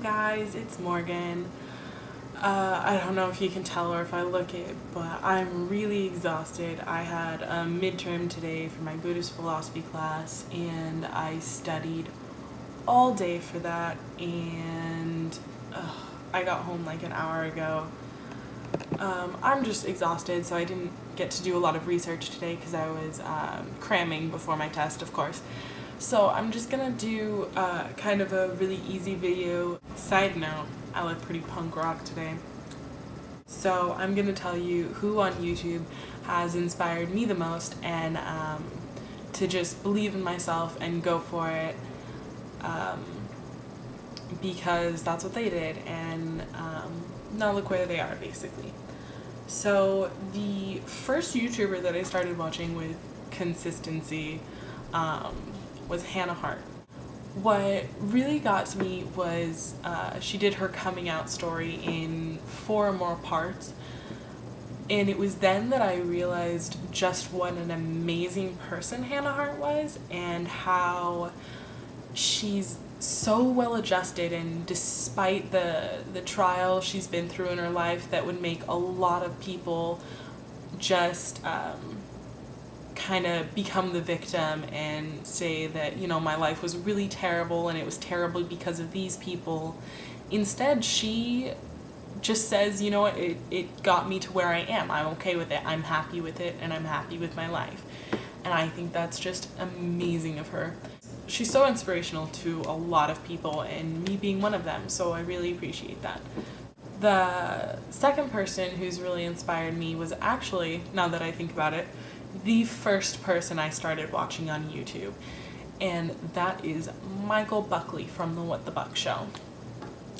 guys, it's Morgan. I don't know if you can tell or if I look it, but I'm really exhausted. I had a midterm today for my Buddhist philosophy class, and I studied all day for that, and I got home like an hour ago. I'm just exhausted, so I didn't get to do a lot of research today because I was cramming before my test, of course. So I'm just gonna do kind of a really easy video. Side note, I look pretty punk rock today. So I'm gonna tell you who on YouTube has inspired me the most, and to just believe in myself and go for it, because that's what they did, and now look where they are, basically. So the first YouTuber that I started watching with consistency was Hannah Hart. What really got to me was she did her coming out story in 4 or more parts, and it was then that I realized just what an amazing person Hannah Hart was, and how she's so well adjusted, and despite the trial she's been through in her life that would make a lot of people just kind of become the victim and say that, you know, my life was really terrible and it was terrible because of these people. Instead, she just says, you know what, it got me to where I am. I'm okay with it. I'm happy with it, and I'm happy with my life. And I think that's just amazing of her. She's so inspirational to a lot of people, and me being one of them, so I really appreciate that. The second person who's really inspired me was actually, now that I think about it, the first person I started watching on YouTube, and that is Michael Buckley from the What the Buck Show.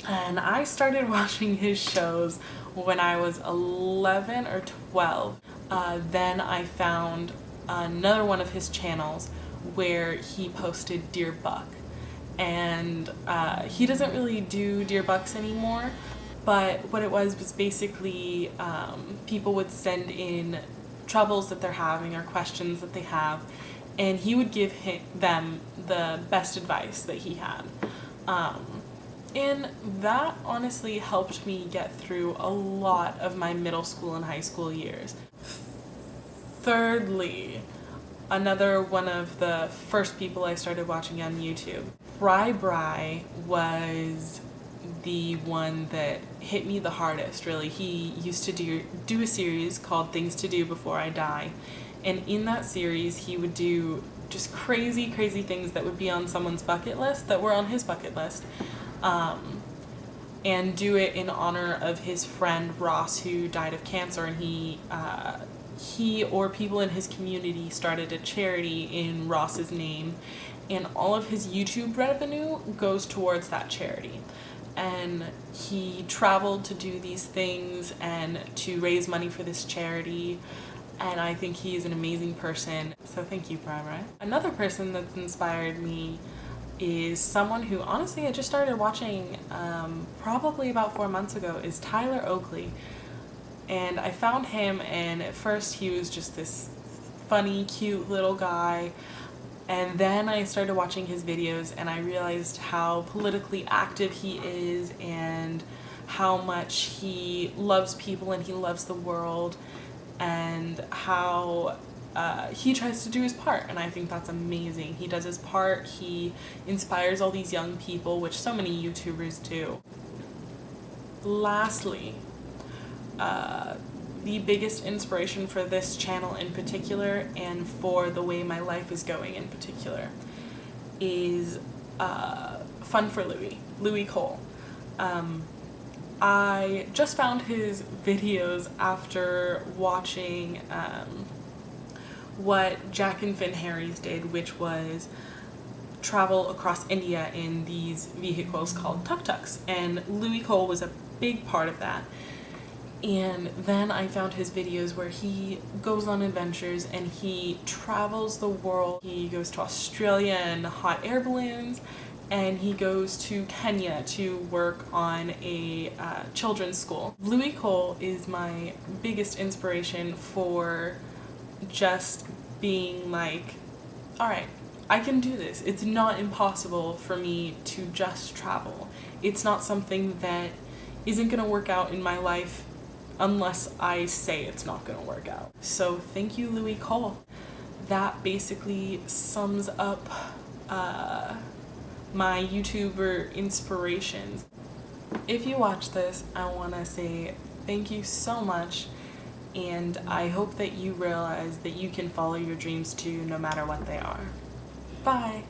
And I started watching his shows when I was 11 or 12. Then I found another one of his channels where he posted Dear Buck, and he doesn't really do Dear Bucks anymore, but what it was basically people would send in troubles that they're having or questions that they have, and he would give them the best advice that he had. And that honestly helped me get through a lot of my middle school and high school years. Thirdly, another one of the first people I started watching on YouTube, Bri was the one that hit me the hardest, really. He used to do a series called Things to Do Before I Die, and in that series he would do just crazy things that would be on someone's bucket list that were on his bucket list, and do it in honor of his friend Ross, who died of cancer, and he or people in his community started a charity in Ross's name, and all of his YouTube revenue goes towards that charity. And he traveled to do these things and to raise money for this charity, and I think he is an amazing person, so thank you, Bri. Another person that's inspired me is someone who honestly I just started watching probably about 4 months ago, is Tyler Oakley. And I found him, and at first he was just this funny, cute little guy, and then I started watching his videos and I realized how politically active he is, and how much he loves people and he loves the world, and how he tries to do his part, and I think that's amazing. He does his part, he inspires all these young people, which so many YouTubers do. Lastly, the biggest inspiration for this channel in particular, and for the way my life is going in particular, is Fun for Louis Cole. I just found his videos after watching what Jack and Finn Harry's did, which was travel across India in these vehicles called tuk-tuks, and Louis Cole was a big part of that. And then I found his videos where he goes on adventures and he travels the world. He goes to Australia in hot air balloons, and he goes to Kenya to work on a children's school. Louis Cole is my biggest inspiration for just being like, all right, I can do this. It's not impossible for me to just travel. It's not something that isn't going to work out in my life unless I say it's not going to work out. So thank you, Louis Cole. That basically sums up my YouTuber inspirations. If you watch this, I want to say thank you so much, and I hope that you realize that you can follow your dreams too, no matter what they are. Bye!